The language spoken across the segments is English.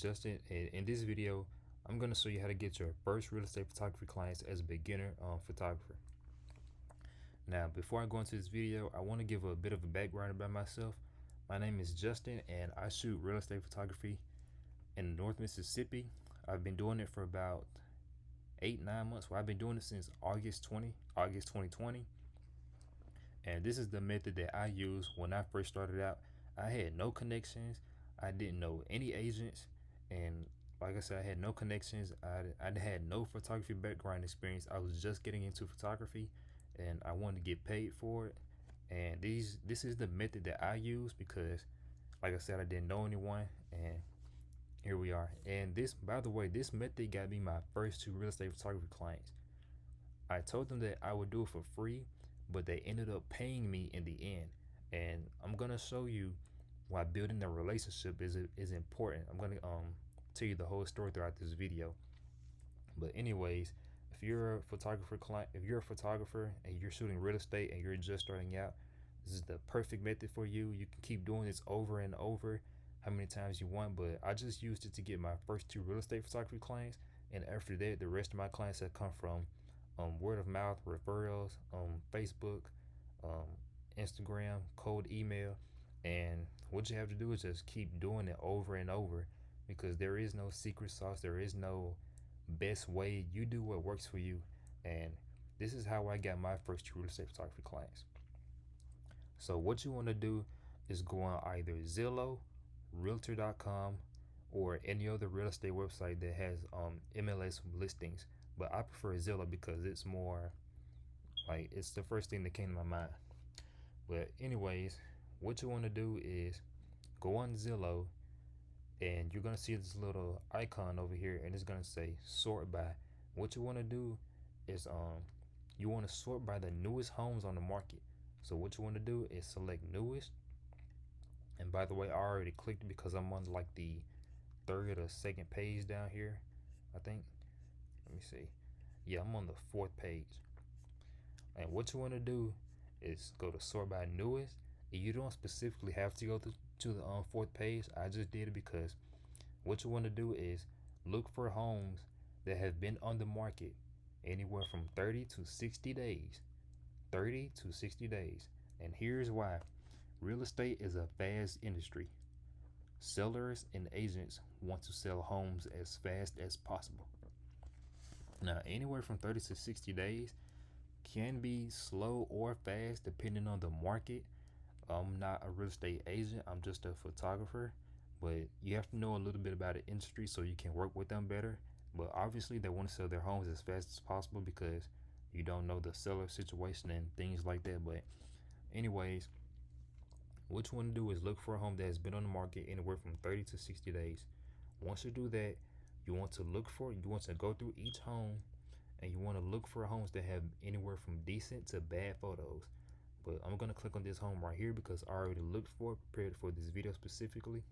is Justin, and in this video I'm going to show you how to get your first real estate photography clients as a beginner photographer. Now before I go into this video, I want to give a bit of a background about myself. My name is Justin and I shoot real estate photography in North Mississippi. I've been doing it for about 8-9 months. Well, I've been doing it since August 2020, and this is the method that I used when I first started out. I had no connections. I didn't know any agents, and like I said, I had no connections. I had no photography background experience. I was just getting into photography and I wanted to get paid for it. And this is the method that I use because, like I said, I didn't know anyone, and here we are. And this, by the way, this method got me my first 2 real estate photography clients. I told them that I would do it for free, but they ended up paying me in the end. And I'm gonna show you why building a relationship is important. I'm gonna tell you the whole story throughout this video. But anyways, if you're a photographer and you're shooting real estate and you're just starting out, this is the perfect method for you. You can keep doing this over and over how many times you want, but I just used it to get my first 2 real estate photography clients, and after that the rest of my clients have come from word of mouth, referrals, Facebook, Instagram, cold email. And what you have to do is just keep doing it over and over, because there is no secret sauce, there is no best way. You do what works for you. And this is how I got my first 2 real estate photography clients. So what you want to do is go on either Zillow, realtor.com, or any other real estate website that has MLS listings. But I prefer Zillow because it's more like, it's the first thing that came to my mind. But anyways, what you want to do is go on Zillow and you're going to see this little icon over here and it's going to say sort by. What you want to do is you want to sort by the newest homes on the market. So what you want to do is select newest. And by the way, I already clicked because I'm on like the 3rd or 2nd page down here, I think. Let me see. Yeah, I'm on the 4th page. And what you want to do is go to sort by newest. And you don't specifically have to go to the 4th page. I just did it because what you want to do is look for homes that have been on the market anywhere from 30 to 60 days. 30 to 60 days. And here's why. Real estate is a fast industry. Sellers and agents want to sell homes as fast as possible. Now, anywhere from 30 to 60 days can be slow or fast depending on the market. I'm not a real estate agent, I'm just a photographer, but you have to know a little bit about the industry so you can work with them better. But obviously they want to sell their homes as fast as possible because you don't know the seller situation and things like that. But anyways, what you want to do is look for a home that has been on the market anywhere from 30 to 60 days. Once you do that, you want to go through each home and you want to look for homes that have anywhere from decent to bad photos. But I'm going to click on this home right here because I already prepared for this video specifically.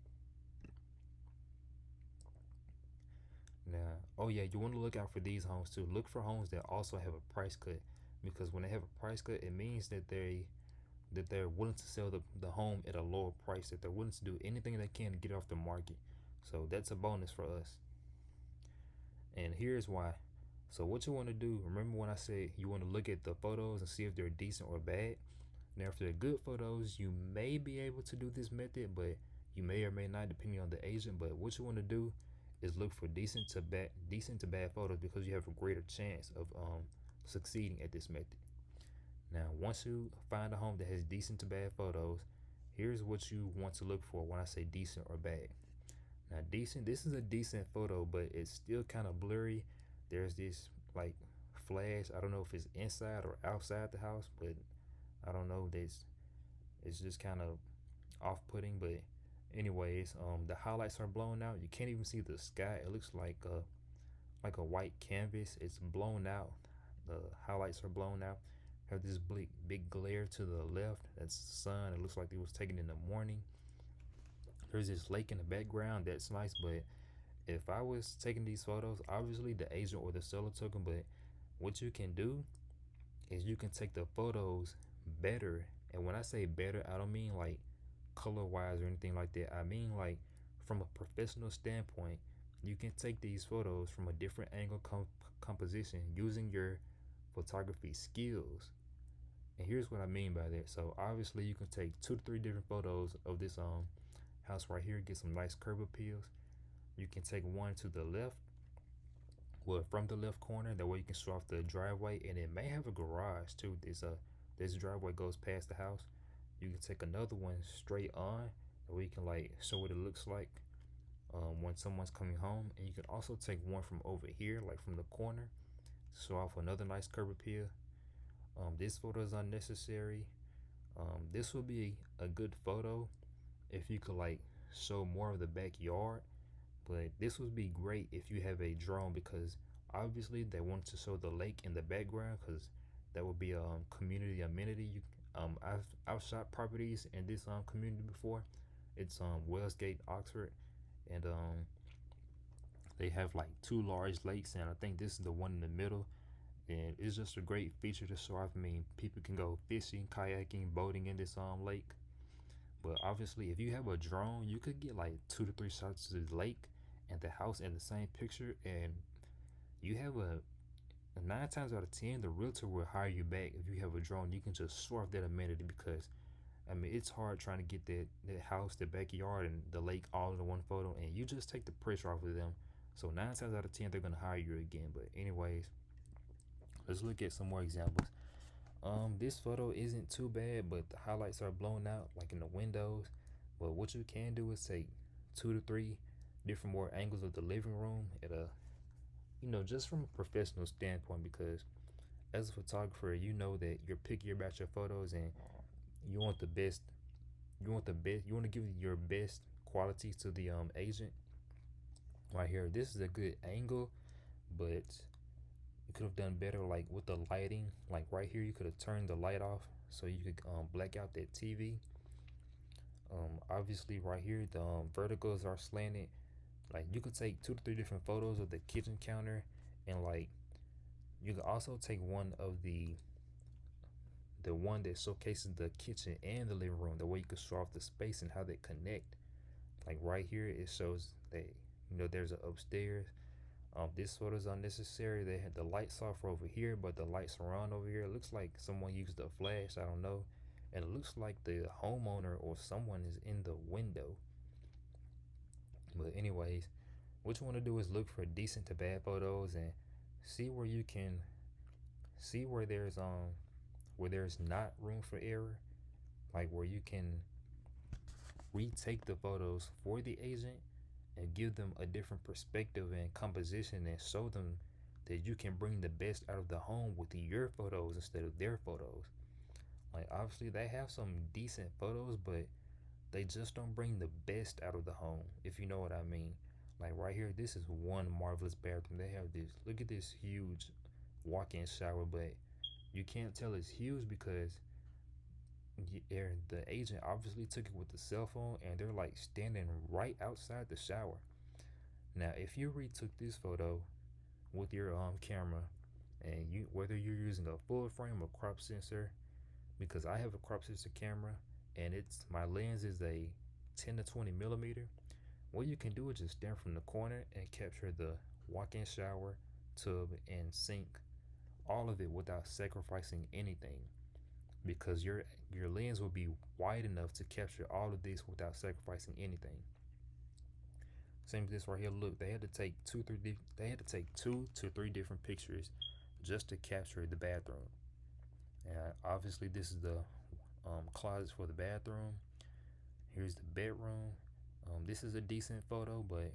Now, oh yeah, you want to look out for these homes too. Look for homes that also have a price cut, because when they have a price cut, it means that they're willing to sell the home at a lower price, that they're willing to do anything they can to get off the market. So that's a bonus for us. And here's why. So what you want to do, remember when I said you want to look at the photos and see if they're decent or bad. Now if they're good photos, you may be able to do this method, but you may or may not depending on the agent. But what you want to do is look for decent to bad photos, because you have a greater chance of succeeding at this method. Now once you find a home that has decent to bad photos, here's what you want to look for when I say decent or bad. Now decent, this is a decent photo, but it's still kind of blurry. There's this like flash. I don't know if it's inside or outside the house, but I don't know. It's just kind of off-putting. But anyways, the highlights are blown out. You can't even see the sky. It looks like a white canvas. It's blown out. The highlights are blown out. Have this big glare to the left. That's the sun. It looks like it was taken in the morning. There's this lake in the background. That's nice, but if I was taking these photos, obviously the agent or the seller took them. But what you can do is you can take the photos better. And when I say better, I don't mean like color wise or anything like that. I mean like from a professional standpoint, you can take these photos from a different angle composition using your photography skills. And here's what I mean by that. So obviously you can take 2 to 3 different photos of this house right here, get some nice curb appeals. You can take one to the left, well, from the left corner, that way you can show off the driveway, and it may have a garage too. This driveway goes past the house. You can take another one straight on, that way you can like show what it looks like when someone's coming home. And you can also take one from over here, like from the corner, show off another nice curb appeal. This photo is unnecessary. This would be a good photo if you could like show more of the backyard, but this would be great if you have a drone, because obviously they want to show the lake in the background, because that would be a community amenity. I've shot properties in this community before. It's Wellsgate, Oxford, and they have like 2 large lakes, and I think this is the one in the middle. And it's just a great feature to show off. I mean, people can go fishing, kayaking, boating in this lake. But obviously, if you have a drone, you could get like 2 to 3 shots of the lake and the house in the same picture, and you have a 9 times out of 10, the realtor will hire you back. If you have a drone, you can just show off that amenity, because I mean, it's hard trying to get that house, the backyard, and the lake all in one photo, and you just take the pressure off of them. So 9 times out of 10, they're gonna hire you again. But anyways, let's look at some more examples. This photo isn't too bad, but the highlights are blown out, like in the windows. But what you can do is take 2 to 3 different more angles of the living room at a, just from a professional standpoint, because as a photographer, you know that you're picky about your photos, and you want the best. You want the best. You want to give your best quality to the agent. Right here, this is a good angle, but you could have done better, like with the lighting. Like right here, you could have turned the light off so you could black out that TV. Obviously, right here, the verticals are slanted. Like you could take 2 to 3 different photos of the kitchen counter, and like you could also take one of the one that showcases the kitchen and the living room. The way you could show off the space and how they connect. Like right here, it shows that there's an upstairs. This photo is unnecessary. They had the lights off over here, but the lights are on over here. It looks like someone used a flash. I don't know. And it looks like the homeowner or someone is in the window. But anyways, what you want to do is look for decent to bad photos and see where you can see where there's not room for error, like where you can retake the photos for the agent and give them a different perspective and composition, and show them that you can bring the best out of the home with your photos instead of their photos. Like obviously they have some decent photos, but they just don't bring the best out of the home, if you know what I mean. Like right here, this is one marvelous bathroom. They have this, look at this huge walk-in shower, but you can't tell it's huge because the agent obviously took it with the cell phone, and they're like standing right outside the shower. Now, if you retook this photo with your camera, and whether you're using a full frame or crop sensor, because I have a crop sensor camera, and my lens is a 10 to 20 millimeter. What you can do is just stand from the corner and capture the walk-in shower, tub, and sink, all of it without sacrificing anything, because your lens will be wide enough to capture all of this without sacrificing anything. Same with this right here. Look, they had to take 2 to 3 different pictures just to capture the bathroom. And obviously, this is the closet for the bathroom. Here's the bedroom. This is a decent photo, but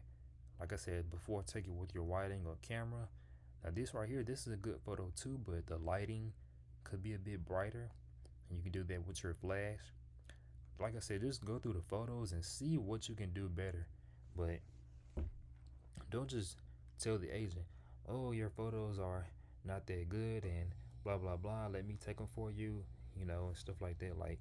like I said before, take it with your wide angle camera. Now this right here, this is a good photo too, but the lighting could be a bit brighter, and you can do that with your flash. Like I said, just go through the photos and see what you can do better. But don't just tell the agent, oh, your photos are not that good and blah blah blah, let me take them for you, and stuff like that. Like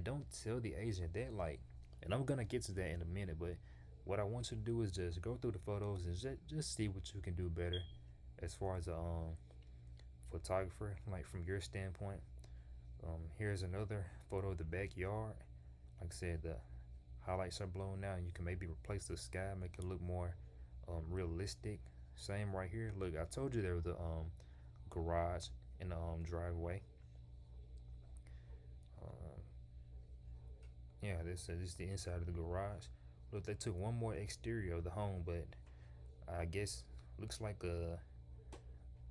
don't tell the agent that. Like, and I'm gonna get to that in a minute, but what I want you to do is just go through the photos and just see what you can do better as far as a photographer, like from your standpoint. Here's another photo of the backyard. Like I said, the highlights are blown out, and you can maybe replace the sky, make it look more realistic. Same right here. Look, I told you there was a garage in the driveway. Um, yeah, this is the inside of the garage. Look, they took one more exterior of the home, but I guess looks like a.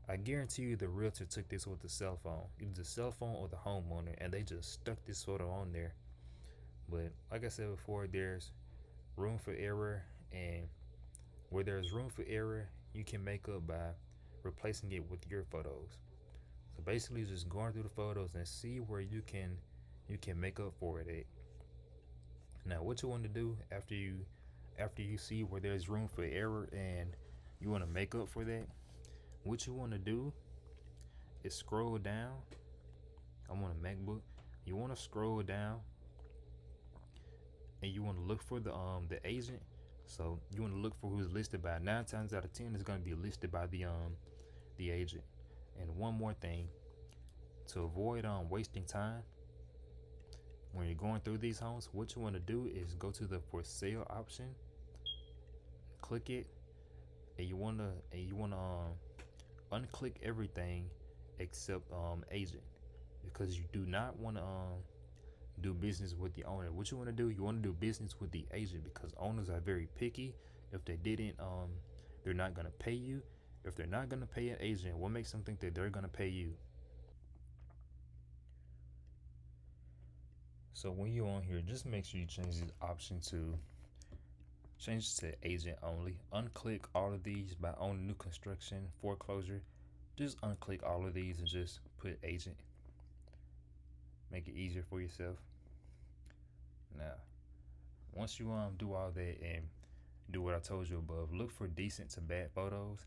I guarantee you the realtor took this with the cell phone, either the cell phone or the homeowner, and they just stuck this photo on there. But like I said before, there's room for error, and where there's room for error, you can make up by replacing it with your photos. So basically, just going through the photos and see where you can make up for it at. Now, what you want to do after you see where there's room for error and you want to make up for that, what you want to do is scroll down. I'm on a MacBook. You want to scroll down and you want to look for the agent. So you want to look for who's listed by. 9 times out of 10 is going to be listed by the agent. And one more thing, to avoid wasting time when you're going through these homes, what you want to do is go to the for sale option, click it, and you wanna unclick everything except agent, because you do not want to do business with the owner. What you want to do, you want to do business with the agent, because owners are very picky. If they didn't, they're not gonna pay you. If they're not gonna pay an agent, what makes them think that they're gonna pay you? So when you're on here, just make sure you change this option to change it to agent only. Unclick all of these by owner, new construction, foreclosure. Just unclick all of these and just put agent. Make it easier for yourself. Now, once you do all that and do what I told you above, look for decent to bad photos.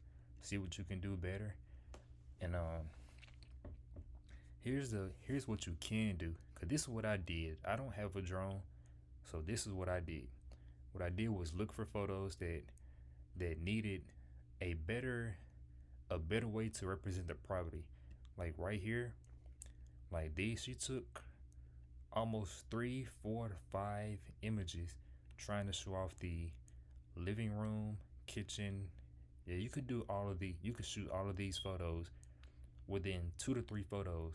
See what you can do better. And here's what you can do. Cause this is what I did. I don't have a drone, so this is what I did. What I did was look for photos that needed a better way to represent the property. Like right here, like these, she took almost 3, 4 to 5 images trying to show off the living room, kitchen. Yeah, you could do all of the you could shoot all of these photos within 2 to 3 photos,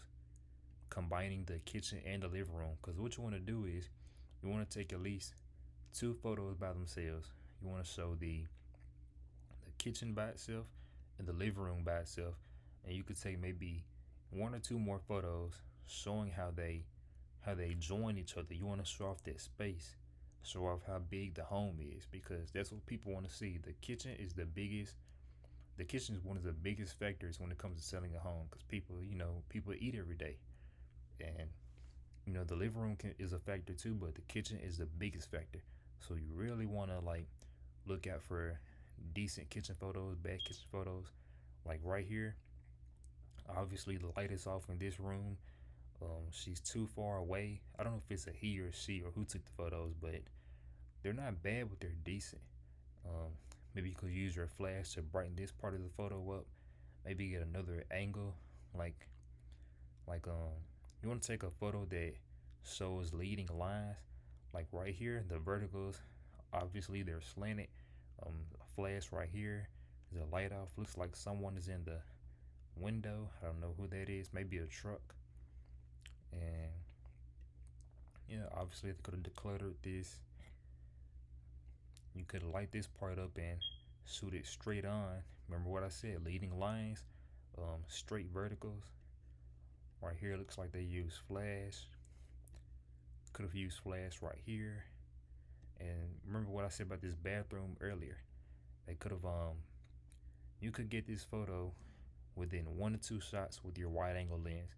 combining the kitchen and the living room. Because what you want to do is you want to take at least 2 photos by themselves. You want to show the kitchen by itself and the living room by itself, and you could take maybe 1 or 2 more photos showing how they join each other. You want to show off that space, show off how big the home is, because that's what people want to see. The kitchen is the biggest. The kitchen is one of the biggest factors when it comes to selling a home, because people eat every day, and the living room is a factor too, but the kitchen is the biggest factor. So you really want to look out for decent kitchen photos, bad kitchen photos. Like right here, obviously the light is off in this room. She's too far away. I don't know if it's a he or she or who took the photos, but they're not bad, but they're decent. Um, Maybe you could use your flash to brighten this part of the photo up. Maybe get another angle, like you want to take a photo that shows leading lines, like right here, the verticals. Obviously, they're slanted. A flash right here. There's a light off. Looks like someone is in the window. I don't know who that is. Maybe a truck. And yeah, obviously they could have decluttered this. You could light this part up and shoot it straight on. Remember what I said, leading lines, straight verticals. Right here looks like they use flash. Could have used flash right here. And remember what I said about this bathroom earlier. They could have you could get this photo within 1 or 2 shots with your wide angle lens.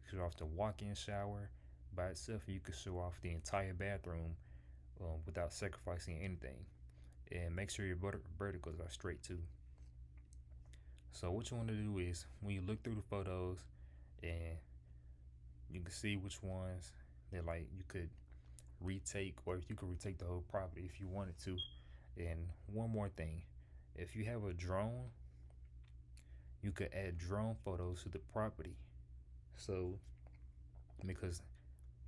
You could show off the walk-in shower by itself. You could show off the entire bathroom without sacrificing anything. And make sure your verticals are straight too. So what you want to do is, when you look through the photos, and you can see which ones that you could retake, or if you could retake the whole property if you wanted to. And one more thing, if you have a drone, you could add drone photos to the property. So because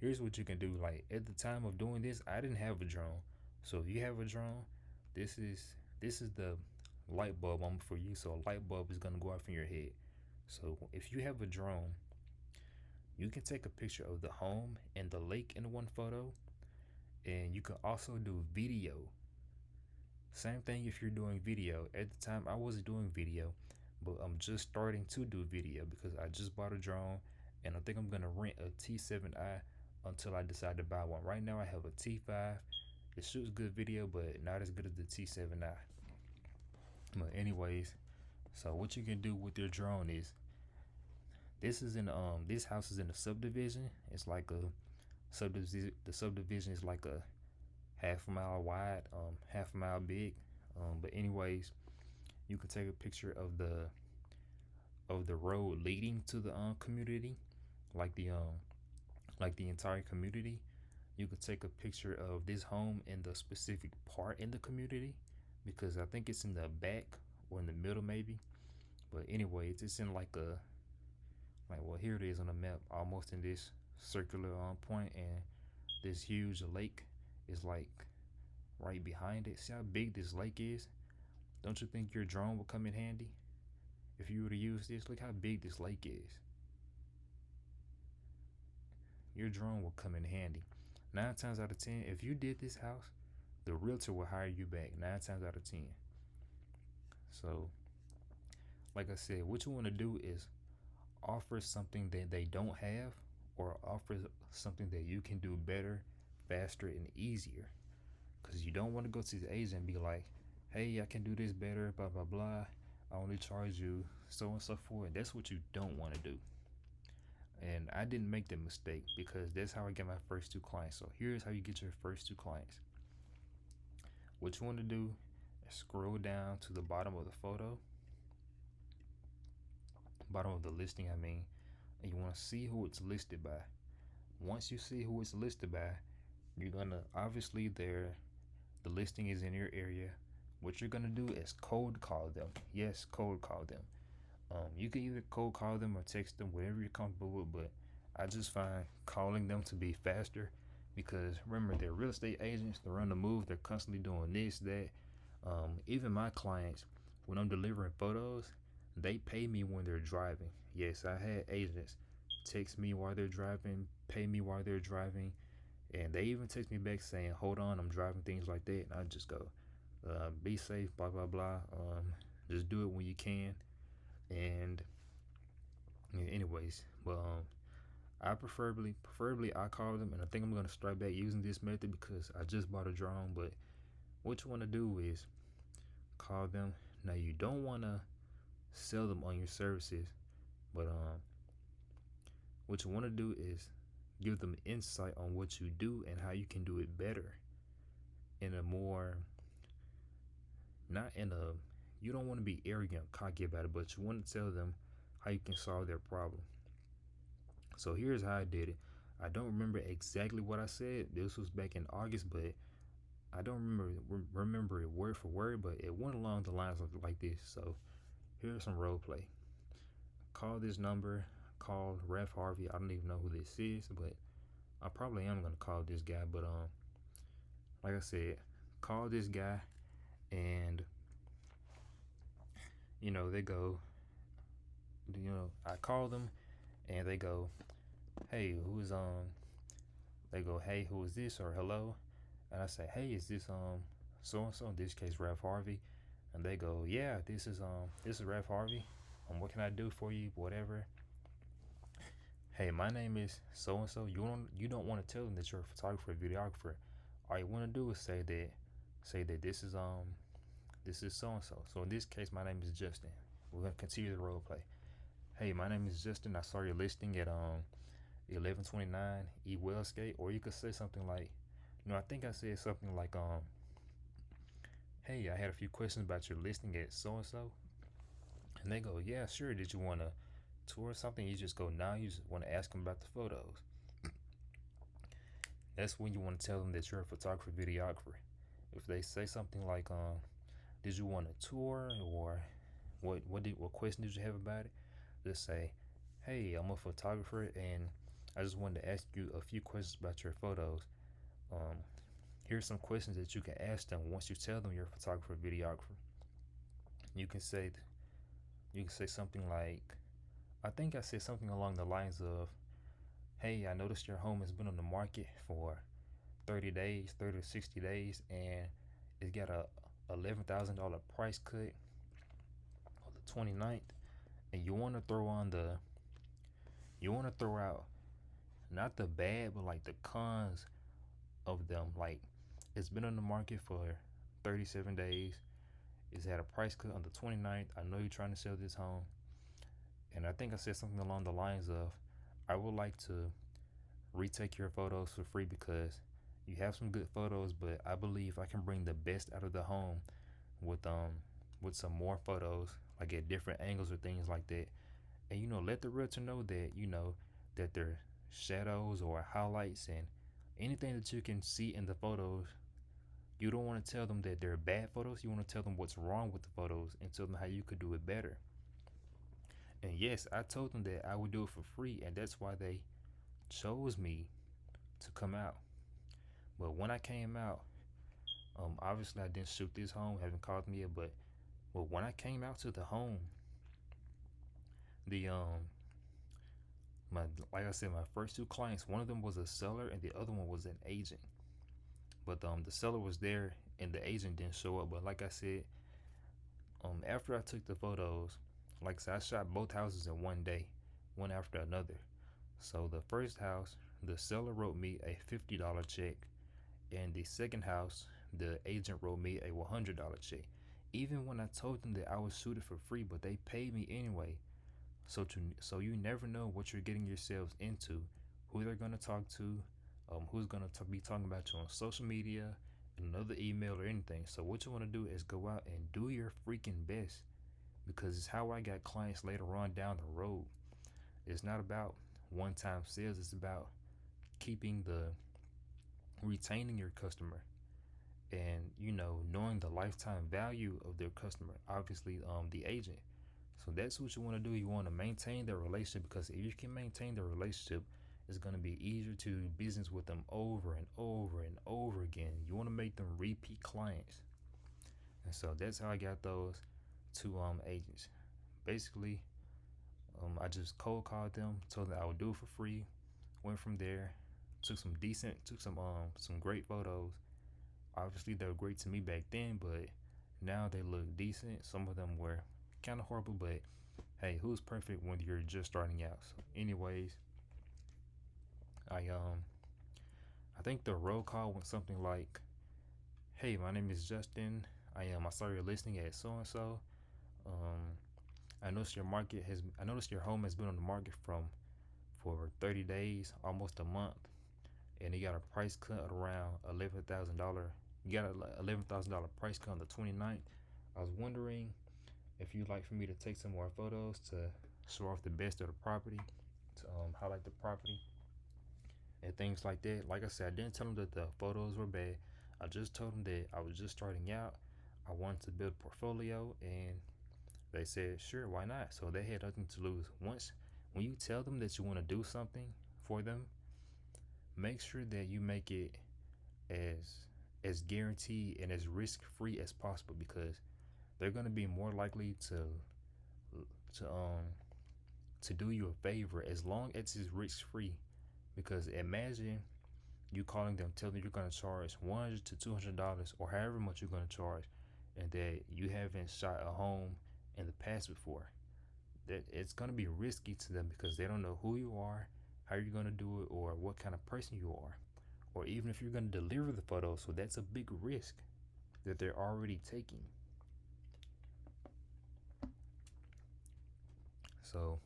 here's what you can do. Like at the time of doing this, I didn't have a drone, So if you have a drone, this is this is the light bulb moment for you. So a light bulb is gonna go off in your head. So if you have a drone, you can take a picture of the home and the lake in one photo, and you can also do video. Same thing if you're doing video. At the time, I wasn't doing video, but I'm just starting to do video because I just bought a drone, and I think I'm gonna rent a T7i until I decide to buy one. Right now, I have a T5. It shoots good video, but not as good as the T7i. But anyways, so what you can do with your drone is this house is in a subdivision. It's like a subdivision. The subdivision is like a half a mile wide, half a mile big. But anyways, you can take a picture of the road leading to the community, like the entire community. You could take a picture of this home in the specific part in the community, because I think it's in the back or in the middle maybe. But anyways, it's in like a like well here it is on the map, almost in this circular point, and this huge lake is like right behind it. See how big this lake is? Don't you think your drone would come in handy if you were to use this? Look how big this lake is. Your drone will come in handy. 9 times out of 10, if you did this house, the realtor will hire you back 9 times out of 10. So, like I said, what you want to do is offer something that they don't have, or offer something that you can do better, faster, and easier. Because you don't want to go to the agent and be like, hey, I can do this better, blah, blah, blah. I only charge you so and so for it. That's what you don't want to do. And I didn't make that mistake because that's how I get my first 2 clients. So here's how you get your first 2 clients. What you want to do is scroll down to the bottom of the photo, bottom of the listing, I mean, and you want to see who it's listed by. Once you see who it's listed by, you're gonna obviously the listing is in your area. What you're gonna do is cold call them. Yes, cold call them. You can either cold call them or text them, whatever you're comfortable with, but I just find calling them to be faster, because remember, they're real estate agents. They're on the move. They're constantly doing this, that. Even my clients, when I'm delivering photos, they pay me when they're driving. Yes, I had agents text me while they're driving, pay me while they're driving, and they even text me back saying, hold on, I'm driving, things like that. And I just go, be safe, blah, blah, blah. Just do it when you can. And yeah, anyways, but I preferably I call them, and I think I'm gonna start back using this method because I just bought a drone. But what you want to do is call them. Now you don't want to sell them on your services, but what you want to do is give them insight on what you do and how you can do it better, in a more, not in a, you don't want to be arrogant, cocky about it, but you want to tell them how you can solve their problem. So here's how I did it. I don't remember exactly what I said. This was back in August, but I don't remember it word for word, but it went along the lines of like this. So here's some role play. Call this number. Call Ref Harvey. I don't even know who this is, but I probably am gonna call this guy. But like I said, call this guy, and they go. I call them, and they go, hey, who's They go, hey, who is this, or hello, and I say, hey, is this so and so? In this case, Ref Harvey, and they go, yeah, this is Ref Harvey. What can I do for you? Whatever. Hey, my name is so and so. You don't want to tell them that you're a photographer, videographer. All you want to do is say that this is so and so. So in this case, my name is Justin. We're gonna continue the role play. Hey, my name is Justin. I saw your listing at 1129 E Wellsgate. Or you could say something like, I think I said something like hey, I had a few questions about your listing at so and so. And they go, yeah, sure. Did you want to tour or something? You just go, nah, you just want to ask them about the photos. That's when you want to tell them that you're a photographer, videographer. If they say something like, did you want a tour, or what question did you have about it? Just say, hey, I'm a photographer and I just wanted to ask you a few questions about your photos. here's some questions that you can ask them once you tell them you're a photographer, videographer. You can say something like, I think I said something along the lines of, "Hey, I noticed your home has been on the market for 30 days, 30 to 60 days, and it's got a $11,000 price cut on the 29th, and you want to throw out not the bad, but like the cons of them. Like, it's been on the market for 37 days. It's had a price cut on the 29th. I know you're trying to sell this home." And I think I said something along the lines of, "I would like to retake your photos for free because you have some good photos, but I believe I can bring the best out of the home with some more photos, like at different angles or things like that." And let the realtor know that that their shadows or highlights and anything that you can see in the photos, you don't want to tell them that they're bad photos. You want to tell them what's wrong with the photos and tell them how you could do it better. And yes, I told them that I would do it for free, and that's why they chose me to come out. But when I came out, obviously I didn't shoot this home, haven't called me yet, but when I came out to the home, the my like I said, my first two clients, one of them was a seller and the other one was an agent. But the seller was there and the agent didn't show up. But like I said, after I took the photos, like I said, I shot both houses in one day, one after another. So the first house, the seller wrote me a $50 check, and the second house, the agent wrote me a $100 check. Even when I told them that I would shoot it for free, but they paid me anyway. So you never know what you're getting yourselves into, who they're gonna talk to, who's gonna be talking about you on social media, another email or anything. So what you want to do is go out and do your freaking best, because it's how I got clients later on down the road. It's not about one-time sales. It's about keeping the retaining your customer, and knowing the lifetime value of their customer, obviously the agent. So that's what you want to do. You want to maintain their relationship, because if you can maintain the relationship, it's going to be easier to do business with them over and over and over again. You want to make them repeat clients. And so that's how I got those two agents. Basically, I just cold called them, told them I would do it for free, went from there, took some great photos. Obviously they were great to me back then, but now they look decent. Some of them were kind of horrible, but hey, who's perfect when you're just starting out? So anyways, I think the roll call went something like, "Hey, my name is Justin. I saw your listing at so and so. I noticed your home has been on the market for 30 days, almost a month, and you got a price cut around $11,000. You got a $11,000 price cut on the 29th. I was wondering if you'd like for me to take some more photos to show off the best of the property, to highlight the property and things like that." Like I said, I didn't tell them that the photos were bad. I just told them that I was just starting out. I wanted to build a portfolio, and they said, "Sure, why not?" So they had nothing to lose. When you tell them that you want to do something for them, make sure that you make it as guaranteed and as risk free as possible, because they're going to be more likely to um to do you a favor as long as it's risk free. Because imagine you calling them, telling them you're going to charge $100 to $200 or however much you're going to charge, and that you haven't shot a home in the past before. That it's going to be risky to them, because they don't know who you are, how you're going to do it, or what kind of person you are, or even if you're going to deliver the photos. So that's a big risk that they're already taking. So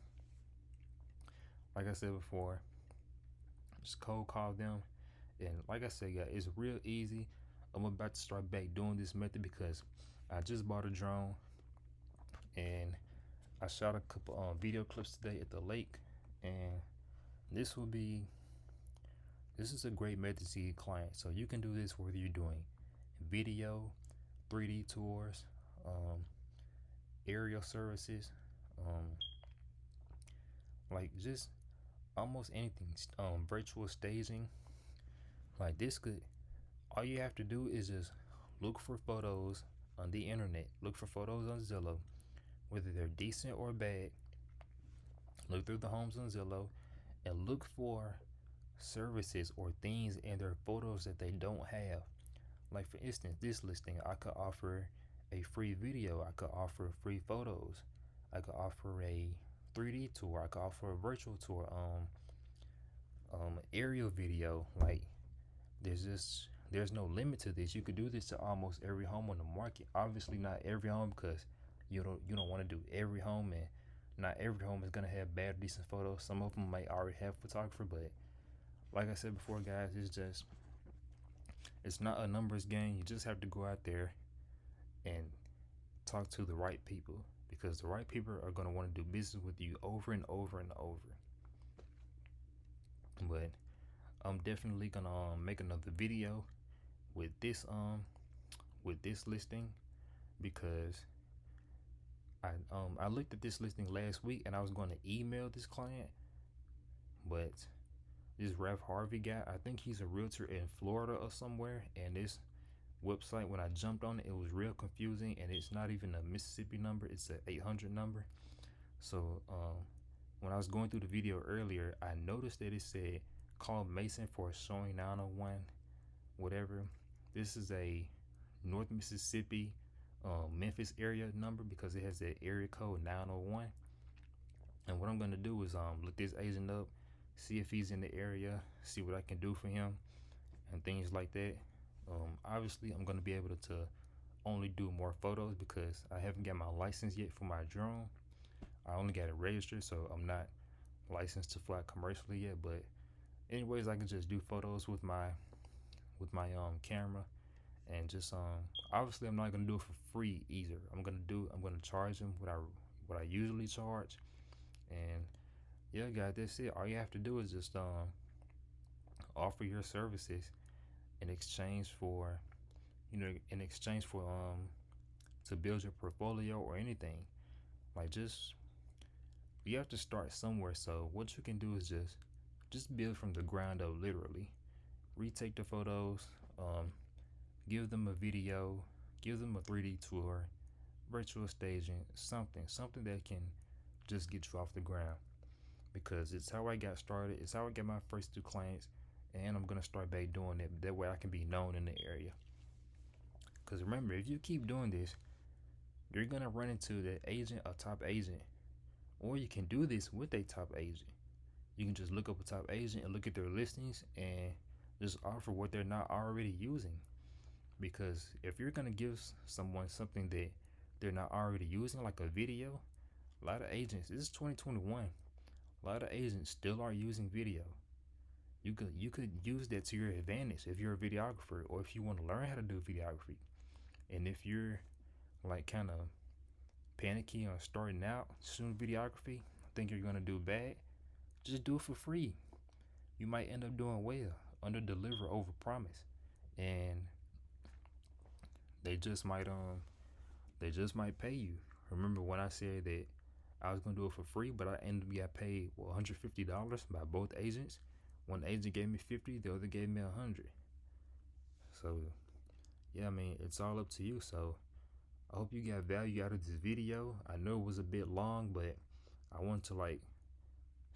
like I said before, just cold call them. And like I said, yeah, it's real easy. I'm about to start back doing this method because I just bought a drone, and I shot a couple video clips today at the lake. And this will be this is a great method to get clients. So you can do this whether you're doing video, 3D tours, um, aerial services, um, like just almost anything, virtual staging. Like this could All you have to do is just look for photos on the internet, look for photos on Zillow, whether they're decent or bad. Look through the homes on Zillow and look for services or things in their photos that they don't have. Like for instance, this listing, I could offer a free video, I could offer free photos, I could offer a 3D tour, I could offer a virtual tour, aerial video. Like there's no limit to this. You could do this to almost every home on the market. Obviously not every home, because you don't want to do every home, and not every home is gonna have bad or decent photos. Some of them might already have a photographer, but like I said before, guys, it's not a numbers game. You just have to go out there and talk to the right people, because the right people are gonna want to do business with you over and over and over. But I'm definitely gonna make another video with this listing, because I looked at this listing last week and I was going to email this client, but this Ralph Harvey guy, I think he's a realtor in Florida or somewhere, and this website, when I jumped on it, it was real confusing, and it's not even a Mississippi number, it's an 800 number. So when I was going through the video earlier, I noticed that it said call Mason for a showing 901 whatever. This is a North Mississippi, Memphis area number, because it has that area code 901. And what I'm gonna do is look this agent up, see if he's in the area, see what I can do for him, and things like that. Obviously, I'm gonna be able to only do more photos because I haven't got my license yet for my drone. I only got it registered, so I'm not licensed to fly commercially yet. But anyways, I can just do photos with my camera, and just obviously I'm not gonna do it for free either. I'm gonna charge them what I usually charge. And yeah, guys, that's it. All you have to do is just offer your services in exchange for to build your portfolio or anything. Like, just you have to start somewhere. So what you can do is just build from the ground up, literally. Retake the photos, give them a video, give them a 3D tour, virtual staging, something that can just get you off the ground. Because it's how I got started, it's how I got my first 2 clients, and I'm gonna start back doing it. That way I can be known in the area. Because remember, if you keep doing this, you're gonna run into the agent, a top agent, or you can do this with a top agent. You can just look up a top agent and look at their listings and just offer what they're not already using. Because if you're gonna give someone something that they're not already using, like a video, a lot of agents, this is 2021, a lot of agents still are using video. You could use that to your advantage if you're a videographer, or if you want to learn how to do videography. And if you're like kind of panicky on starting out shooting videography, think you're gonna do bad, just do it for free. You might end up doing well. Under deliver, over promise. And they just might pay you. Remember when I said that I was gonna do it for free, but I ended up got paid $150 by both agents. One agent gave me 50, the other gave me 100. So yeah, I mean, it's all up to you. So I hope you got value out of this video. I know it was a bit long, but I want to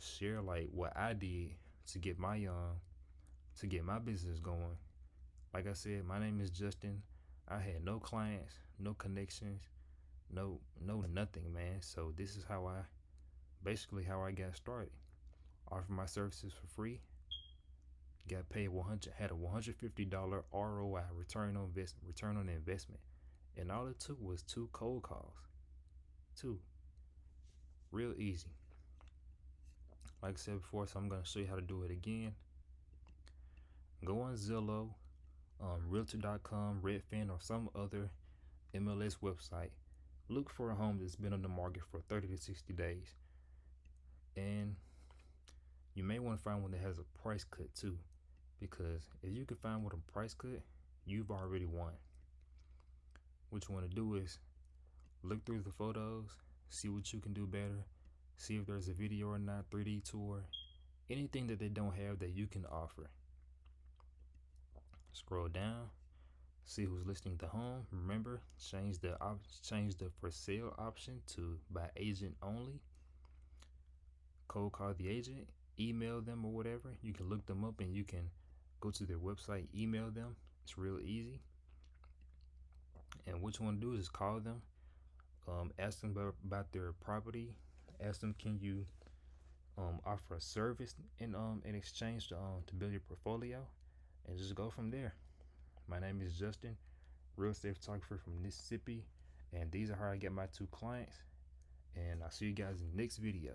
share what I did to get my business going. Like I said, my name is Justin. I had no clients, no connections, no nothing, man. So this is how I got started. Offered my services for free. Got paid had a $150 ROI, return on investment. And all it took was 2 cold calls. 2. Real easy. Like I said before, so I'm gonna show you how to do it again. Go on Zillow, Realtor.com, Redfin, or some other MLS website. Look for a home that's been on the market for 30 to 60 days. And you may want to find one that has a price cut too, because if you can find one with a price cut, you've already won. What you want to do is look through the photos, see what you can do better, see if there's a video or not, 3D tour, anything that they don't have that you can offer. Scroll down, see who's listing the home. Remember, change the for sale option to by agent only. Cold call the agent, email them or whatever. You can look them up and you can go to their website, email them. It's real easy. And what you want to do is call them, ask them about their property, ask them, can you offer a service in exchange to build your portfolio, and just go from there. My name is Justin, real estate photographer from Mississippi, and these are how I get my 2 clients. And I'll see you guys in the next video.